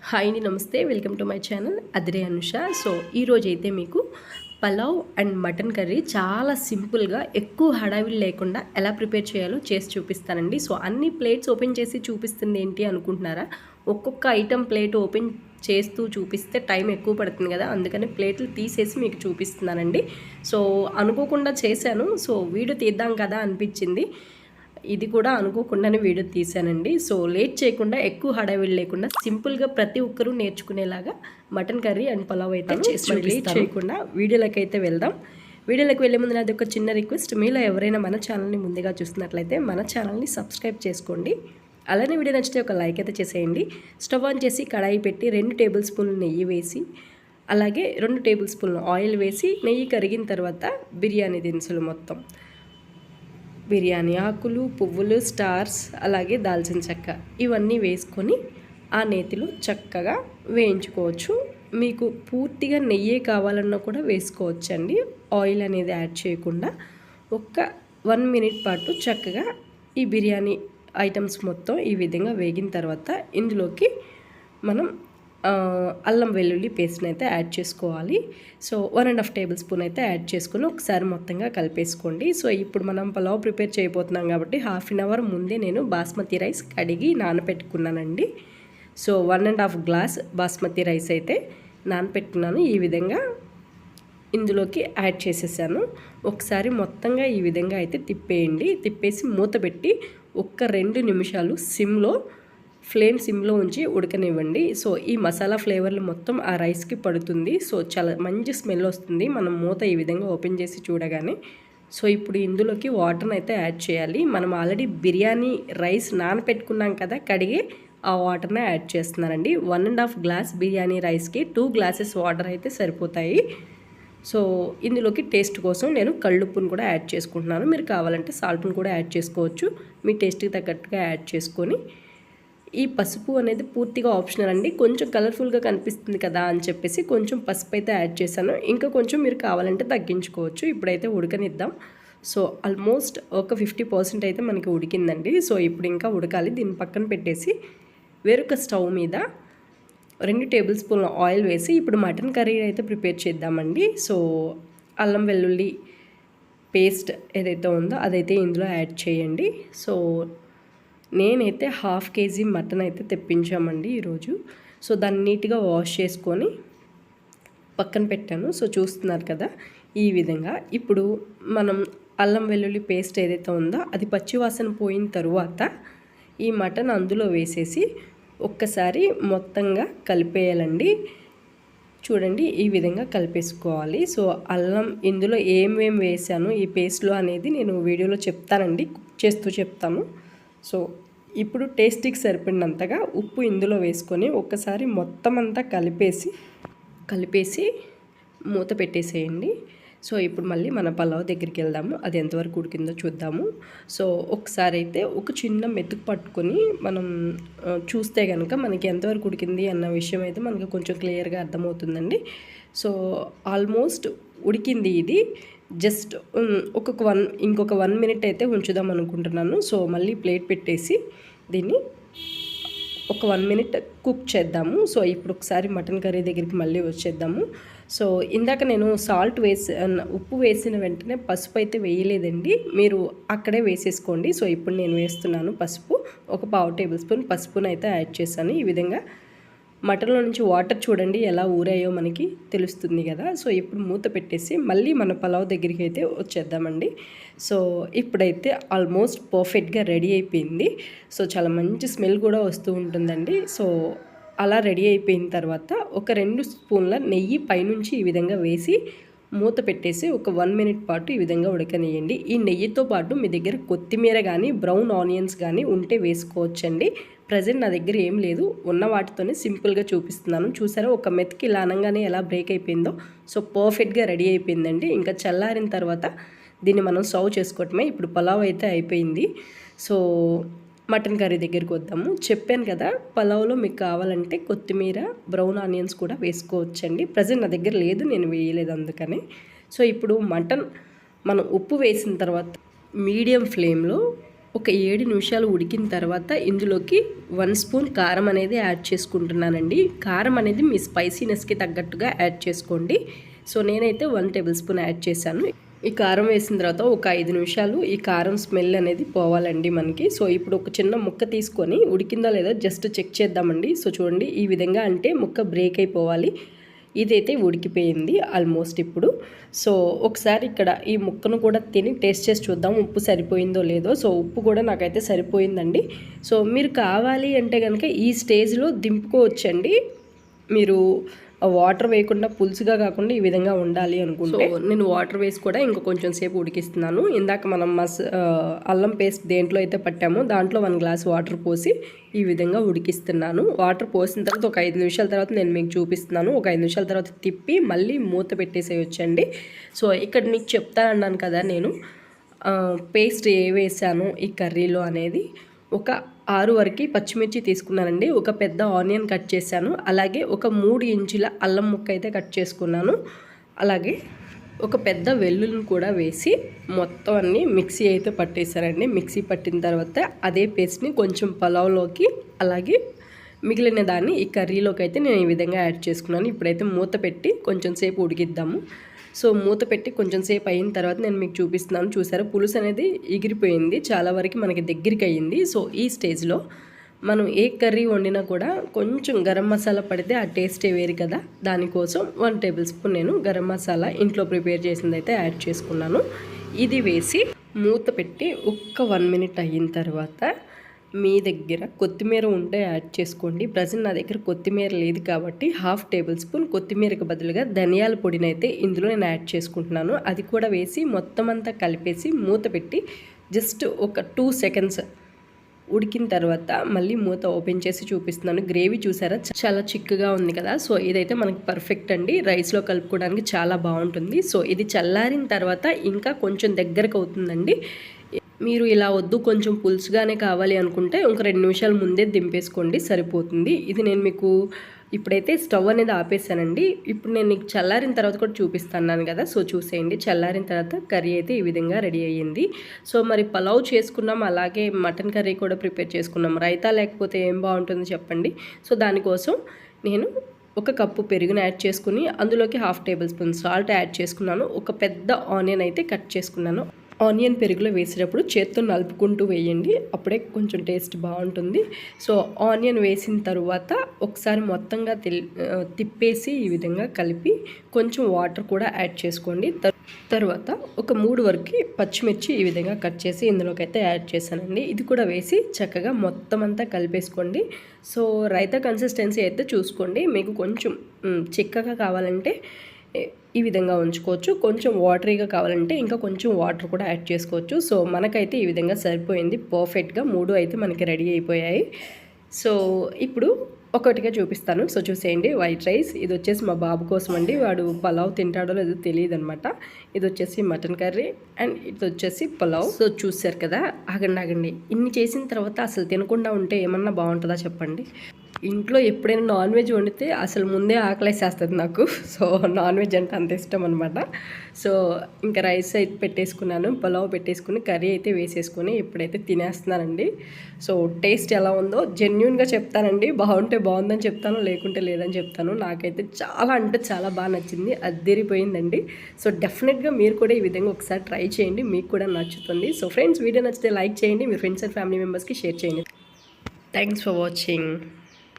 Hi అండి, నమస్తే. Welcome to my channel Adhire Anusha. So ఈరోజు అయితే మీకు పలావ్ అండ్ మటన్ కర్రీ చాలా సింపుల్గా ఎక్కువ హడావిడి లేకుండా ఎలా ప్రిపేర్ చేయాలో చేసి చూపిస్తానండి. సో అన్ని ప్లేట్స్ ఓపెన్ చేసి చూపిస్తుంది ఏంటి అనుకుంటున్నారా? ఒక్కొక్క ఐటెం ప్లేట్ ఓపెన్ చేస్తూ చూపిస్తే టైం ఎక్కువ పడుతుంది కదా, అందుకని ప్లేట్లు తీసేసి మీకు చూపిస్తున్నానండి. సో అనుకోకుండా చేశాను, సో వీడియో తీద్దాం కదా అనిపించింది. ఇది కూడా అనుకోకుండానే వీడియో తీశానండి. సో లేట్ చేయకుండా, ఎక్కువ హడావిడి లేకుండా సింపుల్గా ప్రతి ఒక్కరూ నేర్చుకునేలాగా మటన్ కర్రీ అండ్ పలావ్ అయితే చేసి లేట్ చేయకుండా వీడియోలోకి అయితే వెళ్దాం. వీడియోలోకి వెళ్ళే ముందు నాది ఒక చిన్న రిక్వెస్ట్, మీలో ఎవరైనా మన ఛానల్ని ముందుగా చూస్తున్నట్లయితే మన ఛానల్ని సబ్స్క్రైబ్ చేసుకోండి. అలానే వీడియో నచ్చితే ఒక లైక్ అయితే చేసేయండి. స్టవ్ ఆన్ చేసి కడాయి పెట్టి 2 టేబుల్ స్పూన్లు నెయ్యి వేసి, అలాగే 2 టేబుల్ స్పూన్లు ఆయిల్ వేసి, నెయ్యి కరిగిన తర్వాత బిర్యానీ దినుసులు మొత్తం, బిర్యానీ ఆకులు, పువ్వులు, స్టార్స్, అలాగే దాల్చిన చెక్క ఇవన్నీ వేసుకొని ఆ నేతిలో చక్కగా వేయించుకోవచ్చు. మీకు పూర్తిగా నెయ్యే కావాలన్నా కూడా వేసుకోవచ్చండి. ఆయిల్ అనేది యాడ్ చేయకుండా ఒక్క 1 మినిట్ పాటు చక్కగా ఈ బిర్యానీ ఐటమ్స్ మొత్తం ఈ విధంగా వేగిన తర్వాత ఇందులోకి మనం అల్లం వెల్లుల్లి పేస్ట్ని అయితే యాడ్ చేసుకోవాలి. సో 1.5 టేబుల్ స్పూన్ అయితే యాడ్ చేసుకుని ఒకసారి మొత్తంగా కలిపేసుకోండి. సో ఇప్పుడు మనం పలావ్ ప్రిపేర్ చేయబోతున్నాం కాబట్టి హాఫ్ అన్ అవర్ ముందే నేను బాస్మతి రైస్ కడిగి నానబెట్టుకున్నానండి. సో 1.5 గ్లాస్ బాస్మతి రైస్ అయితే నానబెట్టుకున్నాను. ఈ విధంగా ఇందులోకి యాడ్ చేసేసాను. ఒకసారి మొత్తంగా ఈ విధంగా అయితే తిప్పేయండి. తిప్పేసి మూత పెట్టి ఒక్క 2 నిమిషాలు ఫ్లేమ్ సిమ్లో ఉంచి ఉడకనివ్వండి. సో ఈ మసాలా ఫ్లేవర్లు మొత్తం ఆ రైస్కి పడుతుంది. సో చాలా మంచి స్మెల్ వస్తుంది మనం మూత ఈ విధంగా ఓపెన్ చేసి చూడగానే. సో ఇప్పుడు ఇందులోకి వాటర్ని అయితే యాడ్ చేయాలి. మనం ఆల్రెడీ బిర్యానీ రైస్ నానపెట్టుకున్నాం కదా, కడిగి ఆ వాటర్ని యాడ్ చేస్తున్నానండి. 1.5 గ్లాస్ బిర్యానీ రైస్కి 2 గ్లాసెస్ వాటర్ అయితే సరిపోతాయి. సో ఇందులోకి టేస్ట్ కోసం నేను కళ్ళుప్పును కూడా యాడ్ చేసుకుంటున్నాను. మీరు కావాలంటే సాల్ట్ని కూడా యాడ్ చేసుకోవచ్చు. మీ టేస్ట్కి తగ్గట్టుగా యాడ్ చేసుకొని, ఈ పసుపు అనేది పూర్తిగా ఆప్షనల్ అండి. కొంచెం కలర్ఫుల్గా కనిపిస్తుంది కదా అని చెప్పేసి కొంచెం పసుపు అయితే యాడ్ చేశాను. ఇంకా కొంచెం మీరు కావాలంటే తగ్గించుకోవచ్చు. ఇప్పుడైతే ఉడకనిద్దాం. సో ఆల్మోస్ట్ ఒక 50% అయితే మనకి ఉడికిందండి. సో ఇప్పుడు ఇంకా ఉడకాలి. దీన్ని పక్కన పెట్టేసి వేరొక స్టవ్ మీద 2 టేబుల్ స్పూన్ల ఆయిల్ వేసి ఇప్పుడు మటన్ కర్రీ అయితే ప్రిపేర్ చేద్దామండి. సో అల్లం వెల్లుల్లి పేస్ట్ ఏదైతే ఉందో అదైతే ఇందులో యాడ్ చేయండి. సో నేనైతే 1/2 kg మటన్ అయితే తెప్పించామండి ఈరోజు. సో దాన్ని నీట్గా వాష్ చేసుకొని పక్కన పెట్టాను. సో చూస్తున్నారు కదా ఈ విధంగా. ఇప్పుడు మనం అల్లం వెల్లుల్లి పేస్ట్ ఏదైతే ఉందో అది పచ్చివాసన పోయిన తరువాత ఈ మటన్ అందులో వేసేసి ఒక్కసారి మొత్తంగా కలిపేయాలండి. చూడండి ఈ విధంగా కలిపేసుకోవాలి. సో అల్లం ఇందులో ఏమేమి వేసాను ఈ పేస్ట్లో అనేది నేను వీడియోలో చెప్తానండి, కుక్ చేస్తూ చెప్తాను. సో ఇప్పుడు టేస్ట్కి సరిపడినంతగా ఉప్పు ఇందులో వేసుకొని ఒక్కసారి మొత్తం అంతా కలిపేసి మూత పెట్టేసేయండి. సో ఇప్పుడు మళ్ళీ మన పలావ్ దగ్గరికి వెళ్దాము. అది ఎంతవరకు ఉడికిందో చూద్దాము. సో ఒకసారి అయితే ఒక చిన్న మెతుకు పట్టుకొని మనం చూస్తే కనుక మనకి ఎంతవరకు ఉడికింది అన్న విషయం అయితే మనకు కొంచెం క్లియర్గా అర్థమవుతుందండి. సో ఆల్మోస్ట్ ఉడికింది ఇది. జస్ట్ ఇంకొక 1 మినిట్ అయితే ఉంచుదాం అనుకుంటున్నాను. సో మళ్ళీ ప్లేట్ పెట్టేసి దీన్ని ఒక 1 మినిట్ కుక్ చేద్దాము. సో ఇప్పుడు ఒకసారి మటన్ కర్రీ దగ్గరికి మళ్ళీ వచ్చేద్దాము. సో ఇందాక నేను ఉప్పు వేసిన వెంటనే పసుపు అయితే వేయలేదండి, మీరు అక్కడే వేసేసుకోండి. సో ఇప్పుడు నేను వేస్తున్నాను పసుపు. ఒక 1/2 టేబుల్ స్పూన్ పసుపును అయితే యాడ్ చేశాను. ఈ విధంగా మటన్లో నుంచి వాటర్ చూడండి ఎలా ఊరాయో మనకి తెలుస్తుంది కదా. సో ఇప్పుడు మూత పెట్టేసి మళ్ళీ మన పలావ్ దగ్గరికి అయితే వచ్చేద్దామండి. సో ఇప్పుడైతే ఆల్మోస్ట్ పర్ఫెక్ట్గా రెడీ అయిపోయింది. సో చాలా మంచి స్మెల్ కూడా వస్తూ ఉంటుందండి. సో అలా రెడీ అయిపోయిన తర్వాత ఒక 2 స్పూన్ల నెయ్యి పైనుంచి ఈ విధంగా వేసి మూత పెట్టేసి ఒక 1 మినిట్ పాటు ఈ విధంగా ఉడకనియండి. ఈ నెయ్యితో పాటు మీ దగ్గర కొత్తిమీర కానీ బ్రౌన్ ఆనియన్స్ కానీ ఉంటే వేసుకోవచ్చండి. ప్రజెంట్ నా దగ్గర ఏం లేదు, ఉన్న వాటితోనే సింపుల్గా చూపిస్తున్నాను. చూసారా ఒక మెతుకి ఇలా అనగానే ఎలా బ్రేక్ అయిపోయిందో. సో పర్ఫెక్ట్గా రెడీ అయిపోయిందండి. ఇంకా చల్లారిన తర్వాత దీన్ని మనం సర్వ్ చేసుకోవటమే. ఇప్పుడు పలావ్ అయితే అయిపోయింది. సో మటన్ కర్రీ దగ్గరికి వద్దాము. చెప్పాను కదా పలావ్లో మీకు కావాలంటే కొత్తిమీర బ్రౌన్ ఆనియన్స్ కూడా వేసుకోవచ్చండి. ప్రజెంట్ నా దగ్గర లేదు, నేను వేయలేదు అందుకని. సో ఇప్పుడు మటన్ మనం ఉప్పు వేసిన తర్వాత మీడియం ఫ్లేమ్లో ఒక 7 నిమిషాలు ఉడికిన తర్వాత ఇందులోకి 1 స్పూన్ కారం అనేది యాడ్ చేసుకుంటున్నానండి. కారం అనేది మీ స్పైసీనెస్కి తగ్గట్టుగా యాడ్ చేసుకోండి. సో నేనైతే 1 టేబుల్ స్పూన్ యాడ్ చేశాను. ఈ కారం వేసిన తర్వాత ఒక 5 నిమిషాలు ఈ కారం స్మెల్ అనేది పోవాలండి మనకి. సో ఇప్పుడు ఒక చిన్న ముక్క తీసుకొని ఉడికిందా లేదా జస్ట్ చెక్ చేద్దామండి. సో చూడండి ఈ విధంగా అంటే ముక్క బ్రేక్ అయిపోవాలి. ఇదైతే ఉడికిపోయింది ఆల్మోస్ట్ ఇప్పుడు. సో ఒకసారి ఇక్కడ ఈ ముక్కను కూడా తిని టేస్ట్ చేసి చూద్దాం ఉప్పు సరిపోయిందో లేదో. సో ఉప్పు కూడా నాకైతే సరిపోయిందండి. సో మీరు కావాలి అంటే కనుక ఈ స్టేజ్లో దింపుకోవచ్చండి. మీరు వాటర్ వేయకుండా పులుసుగా కాకుండా ఈ విధంగా ఉండాలి అనుకుంటే నేను వాటర్ వేసి కూడా ఇంకా కొంచెం సేపు ఉడికిస్తున్నాను. ఇందాక మనం అల్లం పేస్ట్ దేంట్లో అయితే పట్టామో దాంట్లో 1 గ్లాస్ వాటర్ పోసి ఈ విధంగా ఉడికిస్తున్నాను. వాటర్ పోసిన తర్వాత ఒక 5 నిమిషాల తర్వాత నేను మీకు చూపిస్తున్నాను. ఒక 5 నిమిషాల తర్వాత తిప్పి మళ్ళీ మూత పెట్టేసేయొచ్చండి. సో ఇక్కడ మీకు చెప్తానన్నాను కదా నేను పేస్ట్ ఏ వేసాను ఈ కర్రీలో అనేది. ఒక 6 వరకు పచ్చిమిర్చి తీసుకున్నానండి. ఒక పెద్ద ఆనియన్ కట్ చేశాను. అలాగే ఒక 3 ఇంచుల అల్లం ముక్క అయితే కట్ చేసుకున్నాను. అలాగే ఒక పెద్ద వెల్లుల్లిని కూడా వేసి మొత్తం అన్నీ మిక్సీ అయితే పట్టేశారండి. మిక్సీ పట్టిన తర్వాత అదే పేస్ట్ని కొంచెం పలావ్లోకి అలాగే మిగిలిన దాన్ని ఈ కర్రీలోకి అయితే నేను ఈ విధంగా యాడ్ చేసుకున్నాను. ఇప్పుడైతే మూత పెట్టి కొంచెం సేపు ఉడికిద్దాము. సో మూత పెట్టి కొంచెం సేపు అయిన తర్వాత నేను మీకు చూపిస్తున్నాను. చూసారా పులుసు అనేది ఎగిరిపోయింది, చాలా వరకు మనకి దగ్గరికి అయ్యింది. సో ఈ స్టేజ్లో మనం ఏ కర్రీ వండినా కూడా కొంచెం గరం మసాలా పడితే ఆ టేస్టే వేరు కదా. దానికోసం 1 టేబుల్ స్పూన్ నేను గరం మసాలా ఇంట్లో ప్రిపేర్ చేసింది అయితే యాడ్ చేసుకున్నాను. ఇది వేసి మూత పెట్టి ఒక్క 1 మినిట్ అయిన తర్వాత మీ దగ్గర కొత్తిమీర ఉంటే యాడ్ చేసుకోండి. ప్రజెంట్ నా దగ్గర కొత్తిమీర లేదు కాబట్టి 1/2 టేబుల్ స్పూన్ కొత్తిమీరకు బదులుగా ధనియాల పొడిని అయితే ఇందులో నేను యాడ్ చేసుకుంటున్నాను. అది కూడా వేసి మొత్తం అంతా కలిపేసి మూత పెట్టి జస్ట్ ఒక 2 సెకండ్స్ ఉడికిన తర్వాత మళ్ళీ మూత ఓపెన్ చేసి చూపిస్తున్నాను. గ్రేవీ చూసారా చాలా చిక్కగా ఉంది కదా. సో ఇదైతే మనకి పర్ఫెక్ట్ అండి. రైస్లో కలుపుకోవడానికి చాలా బాగుంటుంది. సో ఇది చల్లారిన తర్వాత ఇంకా కొంచెం దగ్గరకు అవుతుందండి. మీరు ఇలా వద్దు కొంచెం పులుసుగానే కావాలి అనుకుంటే ఒక 2 నిమిషాల ముందే దింపేసుకోండి, సరిపోతుంది. ఇది నేను మీకు ఇప్పుడైతే స్టవ్ అనేది ఆపేసానండి. ఇప్పుడు నేను మీకు చల్లారిన తర్వాత కూడా చూపిస్తున్నాను కదా. సో చూసేయండి, చల్లారిన తర్వాత కర్రీ అయితే ఈ విధంగా రెడీ అయ్యింది. సో మరి పలావ్ చేసుకున్నాం, అలాగే మటన్ కర్రీ కూడా ప్రిపేర్ చేసుకున్నాం. రైతా లేకపోతే ఏం బాగుంటుంది చెప్పండి. సో దానికోసం నేను ఒక కప్పు పెరుగుని యాడ్ చేసుకుని అందులోకి 1/2 టేబుల్ స్పూన్ సాల్ట్ యాడ్ చేసుకున్నాను. ఒక పెద్ద ఆనియన్ అయితే కట్ చేసుకున్నాను. ఆనియన్ పెరుగులో వేసేటప్పుడు చేత్తో నలుపుకుంటూ వేయండి, అప్పుడే కొంచెం టేస్ట్ బాగుంటుంది. సో ఆనియన్ వేసిన తర్వాత ఒకసారి మొత్తంగా తిప్పేసి ఈ విధంగా కలిపి కొంచెం వాటర్ కూడా యాడ్ చేసుకోండి. తర్వాత ఒక 3 వరకు పచ్చిమిర్చి ఈ విధంగా కట్ చేసి ఇందులోకి అయితే యాడ్ చేశానండి. ఇది కూడా వేసి చక్కగా మొత్తం అంతా కలిపేసుకోండి. సో రైతా కన్సిస్టెన్సీ అయితే చూసుకోండి. మీకు కొంచెం చిక్కగా కావాలంటే ఈ విధంగా ఉంచుకోవచ్చు, కొంచెం వాటరీగా కావాలంటే ఇంకా కొంచెం వాటర్ కూడా యాడ్ చేసుకోవచ్చు. సో మనకైతే ఈ విధంగా సరిపోయింది పర్ఫెక్ట్గా. 3 అయితే మనకి రెడీ అయిపోయాయి. సో ఇప్పుడు ఒకటిగా చూపిస్తాను. సో చూసేయండి, వైట్ రైస్ ఇది వచ్చేసి మా బాబు కోసం అండి. వాడు పలావ్ తింటాడో లేదో తెలియదు అనమాట. ఇది వచ్చేసి మటన్ కర్రీ అండ్ ఇది వచ్చేసి పలావ్. సో చూసారు కదా. ఆగండి, ఇన్ని చేసిన తర్వాత అసలు తినకుండా ఉంటే ఏమన్నా బాగుంటుందా చెప్పండి. ఇంట్లో ఎప్పుడైనా నాన్ వెజ్ వండితే అసలు ముందే ఆకలేసేస్తుంది నాకు. సో నాన్ వెజ్ అంటే అంత ఇష్టం అనమాట. సో ఇంకా రైస్ అయితే పెట్టేసుకున్నాను, పలావ్ పెట్టేసుకుని కర్రీ అయితే వేసేసుకొని ఇప్పుడైతే తినేస్తున్నానండి. సో టేస్ట్ ఎలా ఉందో జెన్యూన్గా చెప్తానండి. బాగుంటే బాగుందని చెప్తాను, లేకుంటే లేదని చెప్తాను. నాకైతే చాలా అంటే చాలా బాగా నచ్చింది, అద్దరిపోయిందండి. సో డెఫినెట్గా మీరు కూడా ఈ విధంగా ఒకసారి ట్రై చేయండి, మీకు కూడా నచ్చుతుంది. సో ఫ్రెండ్స్, వీడియో నచ్చితే లైక్ చేయండి, మీ ఫ్రెండ్స్ అండ్ ఫ్యామిలీ మెంబర్స్కి షేర్ చేయండి. Thanks for watching.